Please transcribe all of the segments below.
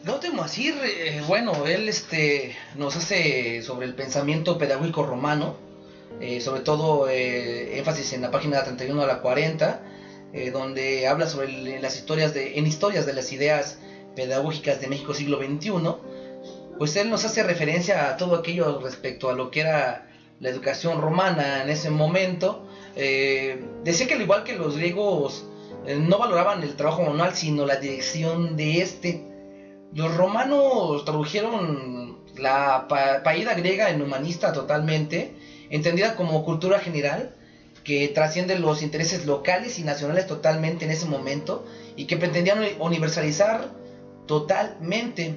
Gaute Moasir, bueno, él nos hace sobre el pensamiento pedagógico romano, sobre todo énfasis en la página 31 a la 40, donde habla sobre las historias de las ideas pedagógicas de México siglo XXI. Pues él nos hace referencia a todo aquello respecto a lo que era la educación romana en ese momento. Decía que al igual que los griegos no valoraban el trabajo manual, sino la dirección de este. Los romanos tradujeron la paída griega en humanista totalmente, entendida como cultura general, que trasciende los intereses locales y nacionales totalmente en ese momento, y que pretendían universalizar totalmente.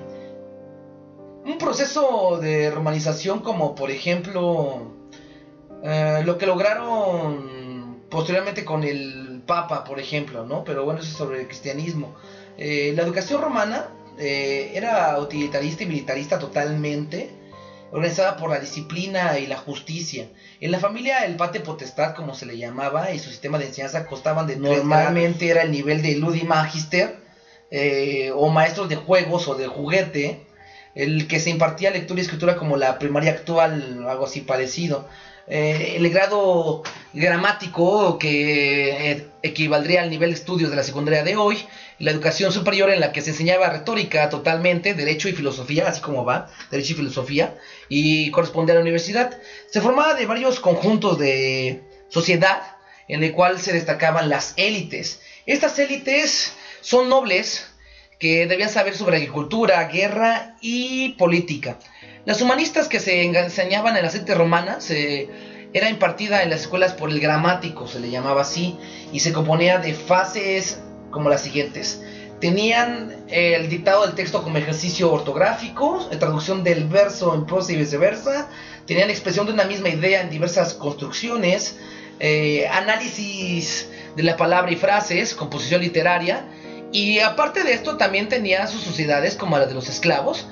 Un proceso de romanización como por ejemplo lo que lograron posteriormente con el Papa, por ejemplo, ¿no? Pero bueno, eso es sobre el cristianismo. La educación romana era utilitarista y militarista totalmente, organizada por la disciplina y la justicia. En la familia el pate potestad, como se le llamaba, y su sistema de enseñanza constaban de normalmente era el nivel de ludi magister, o maestros de juegos o de juguete, el que se impartía lectura y escritura como la primaria actual, algo así parecido. El grado gramático que equivaldría al nivel de estudios de la secundaria de hoy, la educación superior en la que se enseñaba retórica totalmente, derecho y filosofía, así como va, derecho y filosofía, y corresponde a la universidad. Se formaba de varios conjuntos de sociedad en el cual se destacaban las élites. Estas élites son nobles que debían saber sobre agricultura, guerra y política. Las humanistas que se enseñaban en las élites romanas era impartida en las escuelas por el gramático, se le llamaba así, y se componía de fases como las siguientes. Tenían el dictado del texto como ejercicio ortográfico, traducción del verso en prosa y viceversa, tenían expresión de una misma idea en diversas construcciones, análisis de la palabra y frases, composición literaria, y aparte de esto también tenía sus sociedades como la de los esclavos,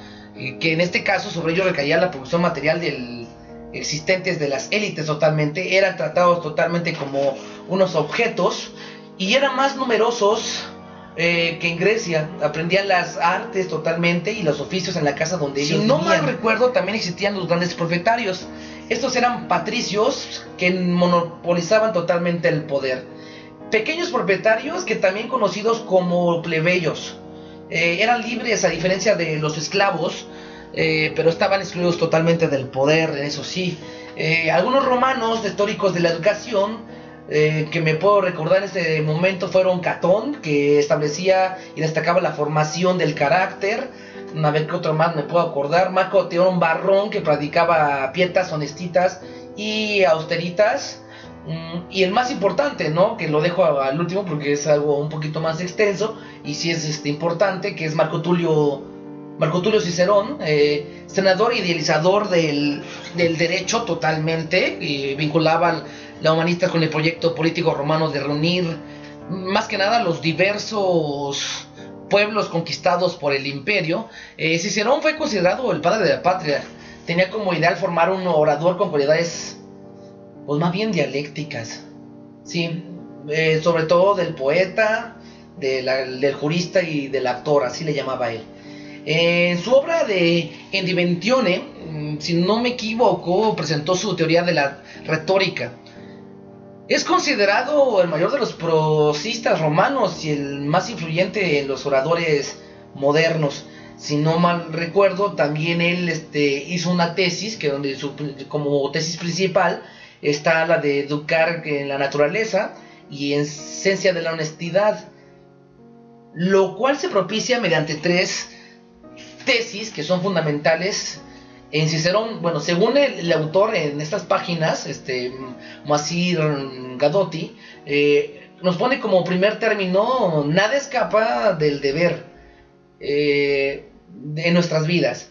que en este caso sobre ello recaía la producción material existentes de las élites totalmente, eran tratados totalmente como unos objetos y eran más numerosos que en Grecia, aprendían las artes totalmente y los oficios en la casa donde ellos vivían. Si no mal recuerdo, también existían los grandes propietarios. Estos eran patricios que monopolizaban totalmente el poder. Pequeños propietarios, que también conocidos como plebeyos, eran libres a diferencia de los esclavos, pero estaban excluidos totalmente del poder, eso sí. Algunos romanos históricos de la educación que me puedo recordar en este momento fueron Catón, que establecía y destacaba la formación del carácter. A ver qué otro más me puedo acordar. Marco Teón Barrón, que practicaba pietas honestitas y austeritas. Y el más importante, ¿no? Que lo dejo al último porque es algo un poquito más extenso y sí es importante, que es Marco Tulio Cicerón, senador idealizador del derecho totalmente, y vinculaban la humanista con el proyecto político romano de reunir más que nada los diversos pueblos conquistados por el imperio. Cicerón fue considerado el padre de la patria, tenía como ideal formar un orador con cualidades pues más bien dialécticas, sí, sobre todo del poeta, del jurista y del actor, así le llamaba él. En su obra de Endiventione, si no me equivoco, presentó su teoría de la retórica. Es considerado el mayor de los prosistas romanos y el más influyente en los oradores modernos. Si no mal recuerdo, también él hizo una tesis, que donde como tesis principal está la de educar en la naturaleza y en esencia de la honestidad, lo cual se propicia mediante tres tesis que son fundamentales en Cicerón. Bueno, según el autor en estas páginas, Moacir Gadotti, nos pone como primer término: nada escapa del deber en nuestras vidas.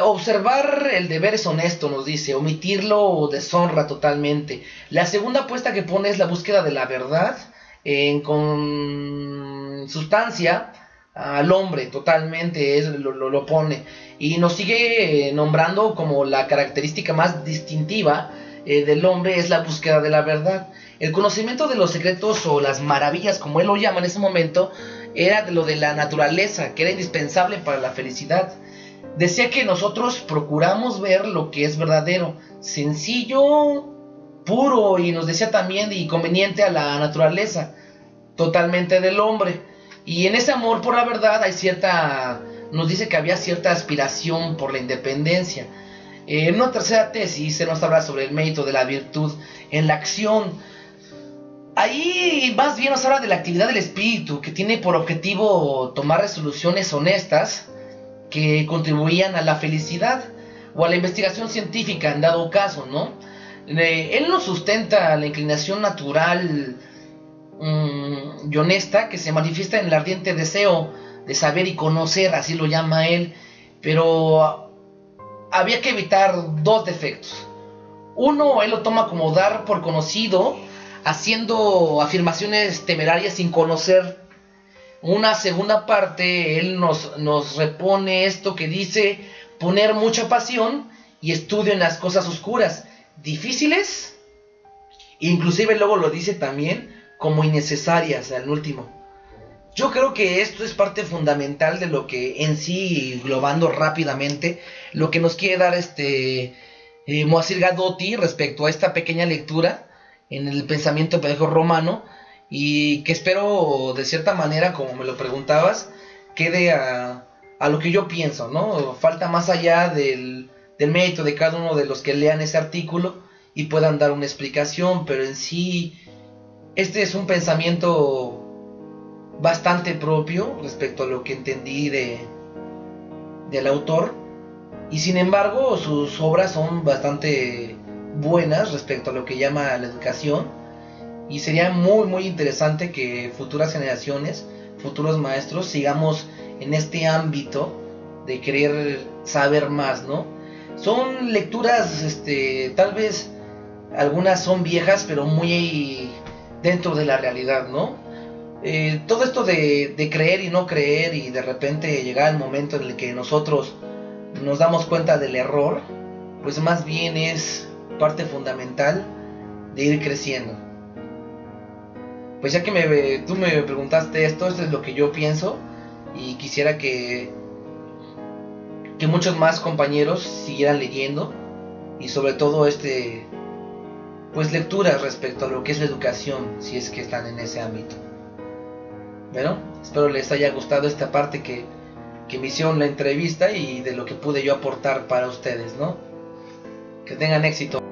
Observar el deber es honesto, nos dice. Omitirlo deshonra totalmente. La segunda apuesta que pone es la búsqueda de la verdad con sustancia al hombre totalmente, lo pone. Y nos sigue nombrando como la característica más distintiva del hombre es la búsqueda de la verdad. El conocimiento de los secretos o las maravillas, como él lo llama en ese momento, era de lo de la naturaleza, que era indispensable para la felicidad. Decía que nosotros procuramos ver lo que es verdadero, sencillo, puro, y nos decía también y conveniente a la naturaleza, totalmente del hombre. Y en ese amor por la verdad nos dice que había cierta aspiración por la independencia. En una tercera tesis se nos habla sobre el mérito de la virtud en la acción. Ahí más bien nos habla de la actividad del espíritu, que tiene por objetivo tomar resoluciones honestas que contribuían a la felicidad o a la investigación científica en dado caso, ¿no? Él nos sustenta la inclinación natural y honesta que se manifiesta en el ardiente deseo de saber y conocer, así lo llama él, pero había que evitar dos defectos. Uno, él lo toma como dar por conocido, haciendo afirmaciones temerarias sin conocer. Una segunda parte, él nos repone esto que dice poner mucha pasión y estudio en las cosas oscuras, difíciles, inclusive luego lo dice también como innecesarias al último. Yo creo que esto es parte fundamental de lo que en sí, globando rápidamente, lo que nos quiere dar Moacir Gadotti respecto a esta pequeña lectura en el pensamiento pedagógico romano, y que espero de cierta manera, como me lo preguntabas, quede a lo que yo pienso, ¿no? Falta más allá del mérito de cada uno de los que lean ese artículo y puedan dar una explicación, pero en sí este es un pensamiento bastante propio respecto a lo que entendí del autor, y sin embargo sus obras son bastante buenas respecto a lo que llama la educación, y sería muy muy interesante que futuras generaciones, futuros maestros, sigamos en este ámbito de querer saber más, ¿no? Son lecturas, tal vez algunas son viejas, pero muy dentro de la realidad, ¿no? Todo esto de creer y no creer, y de repente llegar el momento en el que nosotros nos damos cuenta del error, pues más bien es parte fundamental de ir creciendo. Pues ya que tú me preguntaste esto es lo que yo pienso, y quisiera que muchos más compañeros siguieran leyendo, y sobre todo pues lecturas respecto a lo que es la educación, si es que están en ese ámbito. Bueno, espero les haya gustado esta parte que me hicieron la entrevista y de lo que pude yo aportar para ustedes, ¿no? Que tengan éxito.